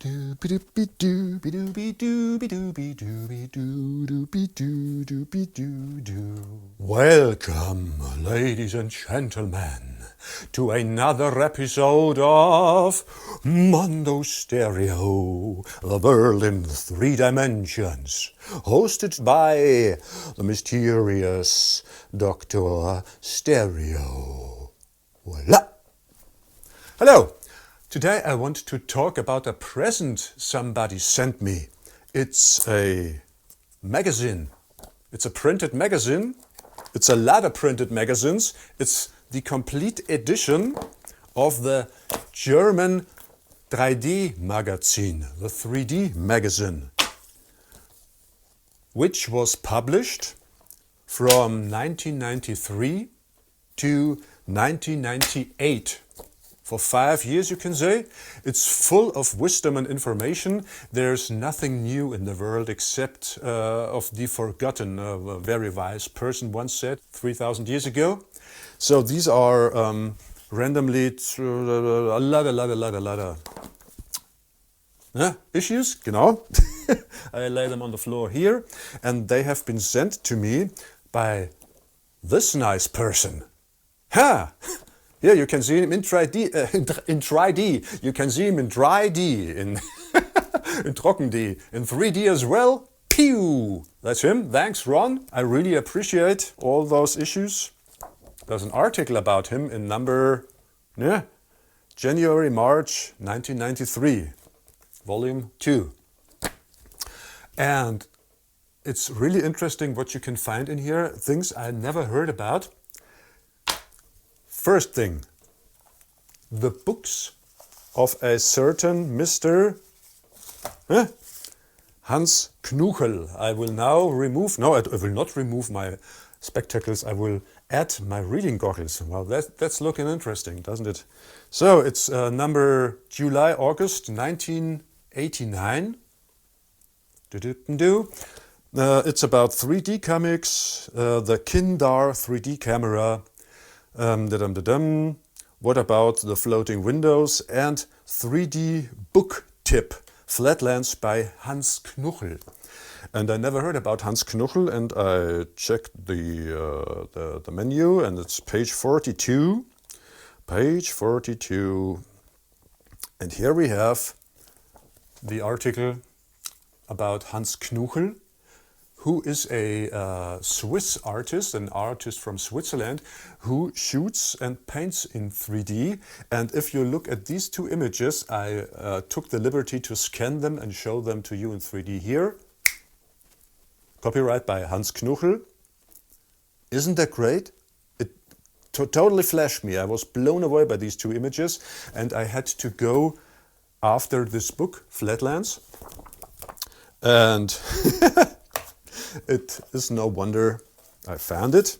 Welcome, ladies and gentlemen, to another episode of Mondo Stereo, the world in 3 dimensions, hosted by the mysterious Dr. Stereo. Voila! Hello! Today I want to talk about a present somebody sent me. It's a magazine. It's a printed magazine. It's a lot of printed magazines. It's the complete edition of the German 3D magazine, the 3D magazine, which was published from 1993 to 1998. For 5 years, you can say. It's full of wisdom and information. There's nothing new in the world except of the forgotten. A very wise person once said 3,000 years ago. So these are randomly a lot of issues, genau. I lay them on the floor here, and they have been sent to me by this nice person. Ha! Here you can see him in 3D, in 3D. You can see him in 3D, in in Trocken-D, in 3D as well. Pew! That's him. Thanks, Ron. I really appreciate all those issues. There's an article about him in number January-March 1993, volume 2. And it's really interesting what you can find in here, things I never heard about. First thing, the books of a certain Mr. Hans Knuchel. I will now remove, no, I will not remove my spectacles, I will add my reading goggles. Well, that's looking interesting, doesn't it? So it's number July-August 1989. It's about 3D comics, the Kindar 3D camera. What about the floating windows and 3D book tip, Flatlands by Hans Knuchel. And I never heard about Hans Knuchel, and I checked the menu, and it's page 42. Page 42. And here we have the article about Hans Knuchel, who is a Swiss artist, an artist from Switzerland, who shoots and paints in 3D. And if you look at these two images, I took the liberty to scan them and show them to you in 3D here. Copyright by Hans Knuchel. Isn't that great? It totally flashed me. I was blown away by these two images, and I had to go after this book, Flatlands. And it is no wonder I found it.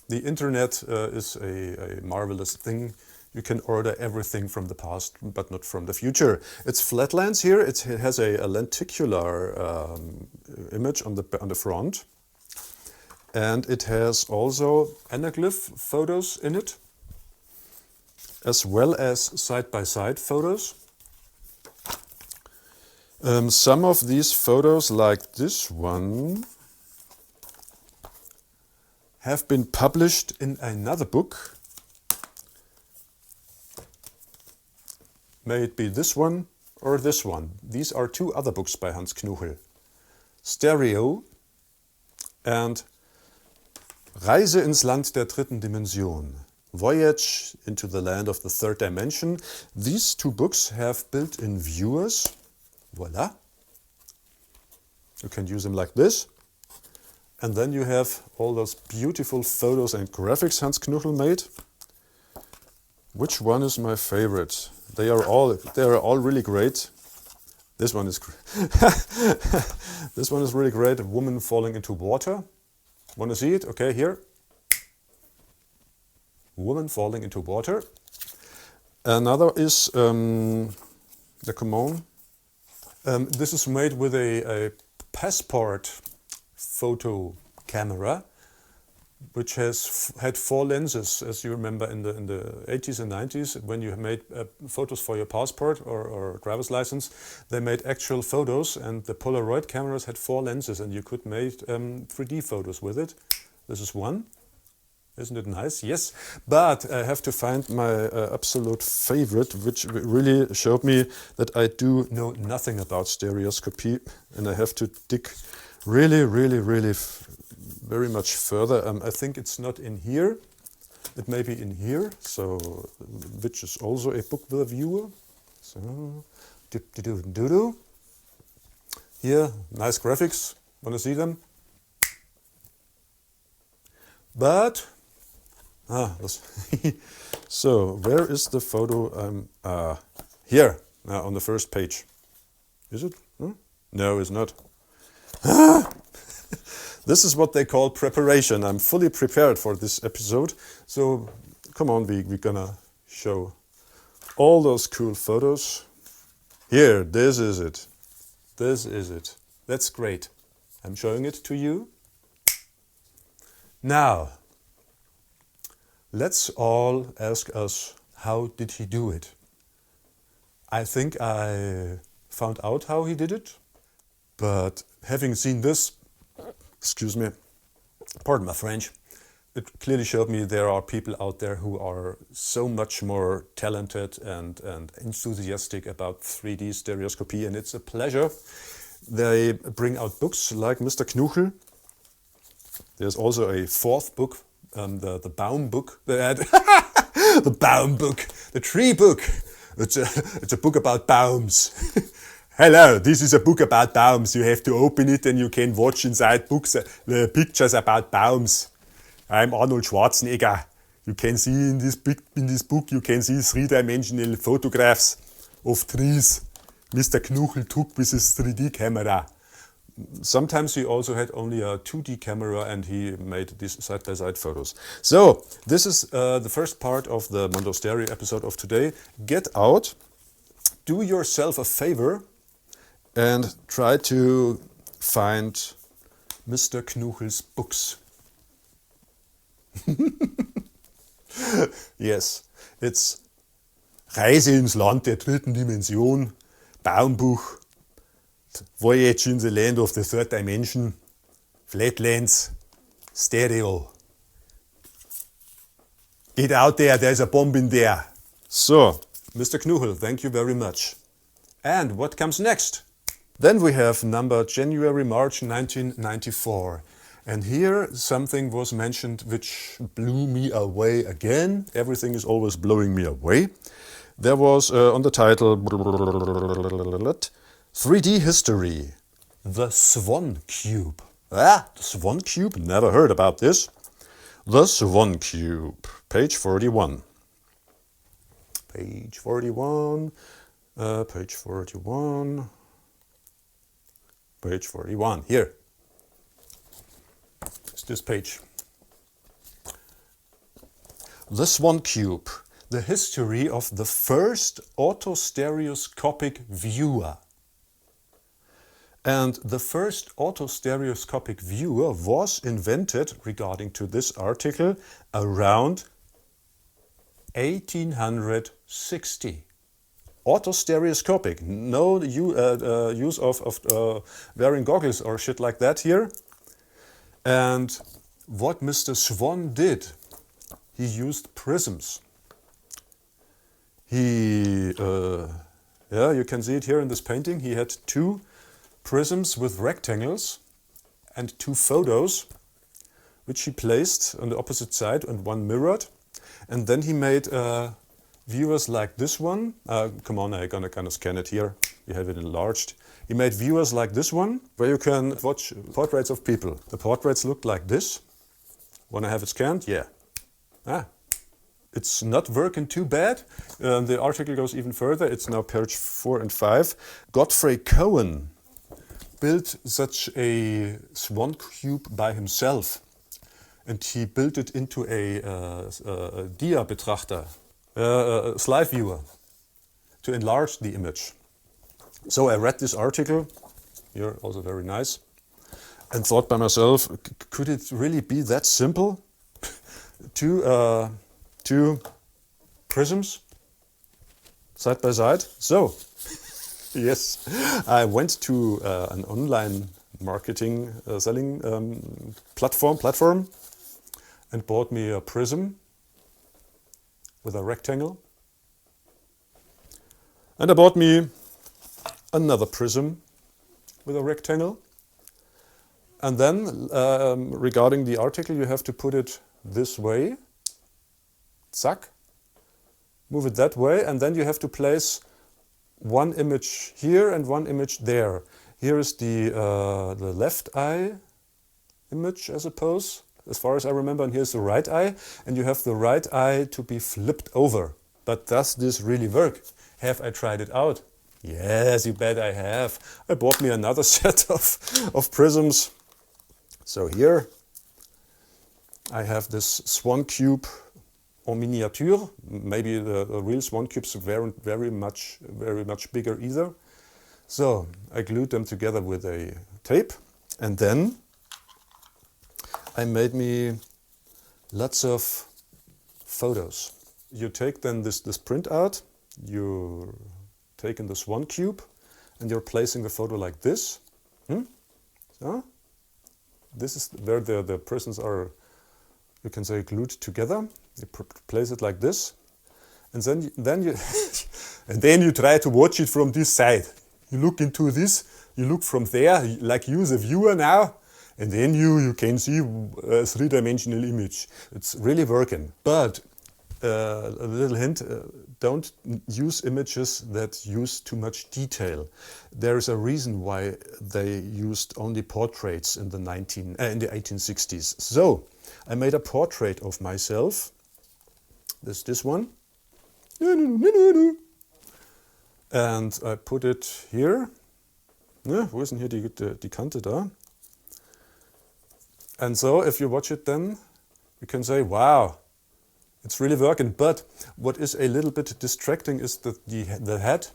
The internet is a marvelous thing. You can order everything from the past, but not from the future. It's Flatlands here. It has a lenticular image on the front. And it has also anaglyph photos in it, as well as side-by-side photos. Some of these photos, like this one, have been published in another book. May it be this one or this one. These are two other books by Hans Knuchel. Stereo and Reise ins Land der dritten Dimension. Voyage into the land of the third dimension. These two books have built-in viewers. Voila. You can use them like this. And then you have all those beautiful photos and graphics Hans Knuchel made. Which one is my favorite? They are all really great. This one is this one is really great. A woman falling into water. Want to see it? Okay, here. Woman falling into water. Another is the Common. This is made with a passport photo camera. which had 4 lenses, as you remember in the 80s and 90s, when you made photos for your passport or driver's license. They made actual photos, and the Polaroid cameras had 4 lenses, and you could make 3D photos with it. This is one. Isn't it nice? Yes. But I have to find my absolute favorite, which really showed me that I do know nothing about stereoscopy, and I have to dig really very much further. I think it's not in here. It may be in here, so which is also a book with a viewer. So, dip-de-doo-doo-doo. Here, nice graphics. Want to see them? But so where is the photo? Here, on the first page. Is it? No, it's not. This is what they call preparation. I'm fully prepared for this episode. So come on, we're gonna show all those cool photos. Here, this is it. This is it. That's great. I'm showing it to you. Now, let's all ask us, how did he do it? I think I found out how he did it, but having seen this, excuse me, pardon my French, it clearly showed me there are people out there who are so much more talented and enthusiastic about 3D stereoscopy, and it's a pleasure. They bring out books like Mr. Knuchel. There's also a 4th book, the Baum book. The Baum book, the tree book. It's a book about baums. Hello, this is a book about baums. You have to open it and you can watch inside books, pictures about baums. I'm Arnold Schwarzenegger. You can see in this book, you can see 3-dimensional photographs of trees. Mr. Knuchel took with his 3D camera. Sometimes he also had only a 2D camera and he made these side-by-side photos. So, this is the first part of the Mondo Stereo episode of today. Get out, do yourself a favor and try to find Mr. Knuchel's books. Yes, it's Reise ins Land der 3. Dimension, Baumbuch, Voyage in the Land of the 3rd Dimension, Flatlands, Stereo. Get out there, there's a bomb in there. So, Mr. Knuchel, thank you very much. And what comes next? Then we have number January-March 1994. And here something was mentioned which blew me away again. Everything is always blowing me away. There was on the title 3D History, the Swan Cube. The Swan Cube? Never heard about this. The Swan Cube, page 41. Page 41, page 41, page 41, here. It's this page. The Swan Cube, the history of the first autostereoscopic viewer. And the first autostereoscopic viewer was invented, regarding to this article, around 1860. Autostereoscopic, no use of wearing goggles or shit like that here. And what Mr. Swan did, he used prisms. You can see it here in this painting. He had 2 prisms with rectangles and 2 photos, which he placed on the opposite side and one mirrored. And then he made viewers like this one. Come on, I'm gonna kind of scan it here. You have it enlarged. He made viewers like this one, where you can watch portraits of people. The portraits look like this. Wanna have it scanned? Yeah. It's not working too bad. The article goes even further. It's now page 4 and 5. Godfrey Cohen built such a Swan Cube by himself. And he built it into a dia betrachter, a slide viewer, to enlarge the image. So I read this article, here also very nice, and thought by myself, could it really be that simple? two prisms side by side. So, yes, I went to an online marketing selling platform and bought me a prism with a rectangle. And I bought me another prism with a rectangle. And then, regarding the article, you have to put it this way. Zack. Move it that way, and then you have to place one image here and one image there. Here is the left eye image, I suppose, as far as I remember, and here's the right eye, and you have the right eye to be flipped over. But does this really work? Have I tried it out? Yes, you bet I have. I bought me another set of prisms. So here I have this Swan Cube en miniature. Maybe the real Swan Cubes weren't very much bigger either. So I glued them together with a tape, and then I made me lots of photos. You take then this printout, you're taking the Swan Cube, and you're placing the photo like this. So this is where the prisms are, you can say, glued together. You place it like this, and then you and then you try to watch it from this side. You look into this, you look from there, like you the viewer now, and then you can see a three-dimensional image. It's really working. But a little hint, don't use images that use too much detail. There is a reason why they used only portraits in the 1860s. So I made a portrait of myself. This one. And I put it here. Ja, wo ist denn hier die Kante da? And so if you watch it then, you can say, wow, it's really working. But what is a little bit distracting is that the head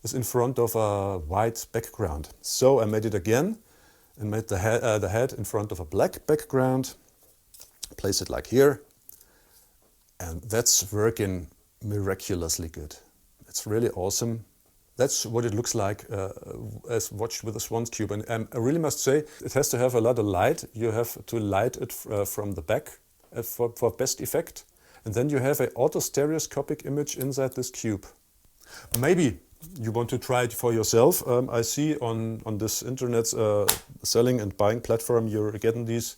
is in front of a white background. So I made it again and made the head in front of a black background. Place it like here. And that's working miraculously good. It's really awesome. That's what it looks like as watched with the Swan Cube. And I really must say, it has to have a lot of light. You have to light it from the back for best effect. And then you have an auto-stereoscopic image inside this cube. Maybe you want to try it for yourself. I see on this internet selling and buying platform, you're getting these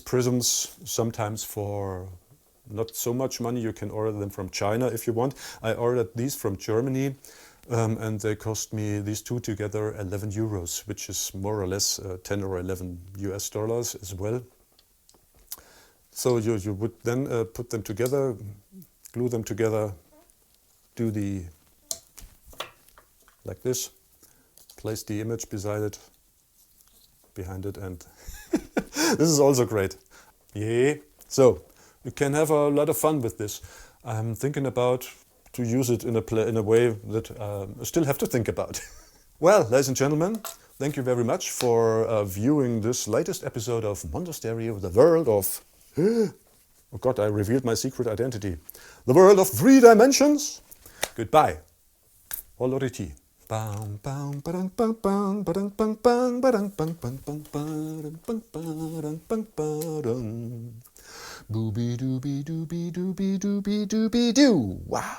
prisms sometimes for not so much money. You can order them from China if you want. I ordered these from Germany, and they cost me, these two together, 11 euros, which is more or less 10 or 11 US dollars as well. So you would then put them together, glue them together, do like this, place the image beside it, behind it, and this is also great. Yeah. So you can have a lot of fun with this. I'm thinking about to use it in a way that I still have to think about. Well, ladies and gentlemen, thank you very much for viewing this latest episode of Mondo Stereo, the world of... Oh God, I revealed my secret identity. The world of 3 dimensions. Goodbye. Oloriti. Booby dooby dooby dooby dooby dooby doo. Wow.